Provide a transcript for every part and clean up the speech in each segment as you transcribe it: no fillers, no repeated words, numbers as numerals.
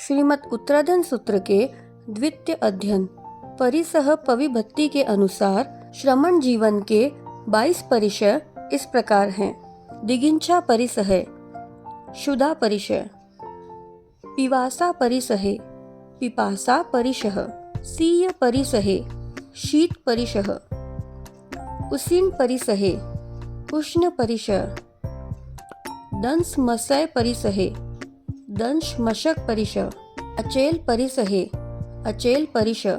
श्रीमद् उत्तराधन सूत्र के द्वितीय अध्ययन परिसह पविभक्ति के अनुसार श्रमण जीवन के 22 परिचय इस प्रकार हैं। दिगिंचा परिसह, शुदा परिचय, पिवासा परिसहे, पिपासा परिशः, सीय परिसहे, शीत परिशः, उसीन परिसहे, उष्ण परिशः, दंस मसय परिसहे, दंश मशक परिशः, अचेल परिसहे, अचेल परिशः,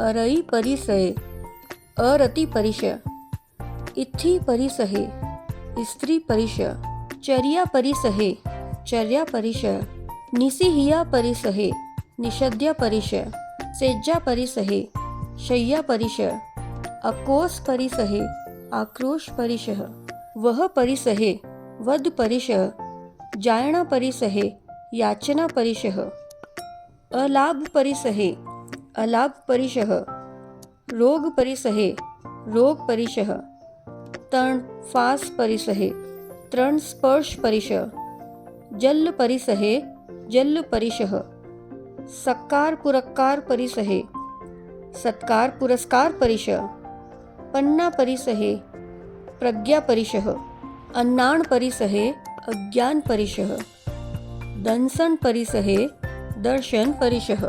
अरई परिसहे, अरति परिशः, इत्थि परिसहे, स्त्री परिशः, चर्या परिसहे, चर्या परिशः, निसिहिया परिसहे, निषद्या परिशः, सेज्जा परिसहे, शय्या परिशः, अकोस परिसहे, आक्रोश परिशः, वह परिसहे, वद परिशः, जायणा परिसहे, याचना परिशः, अलाभ परिसहे, अलाभ परिशः, रोग परिसहे, रोग परिशः, तर्ण फास परिसहे, तर्ण स्पर्श परिशः, जल्ल परिसहे, जल्ल परिशः, सत्कार पुरस्कार परिसहे, सत्कार पुरस्कार परिशः, पन्ना परिसहे, प्रज्ञा परिशः, अन्नाण परिसहे, अज्ञान परिशः, दंसन परिसहे, दर्शन परिशः।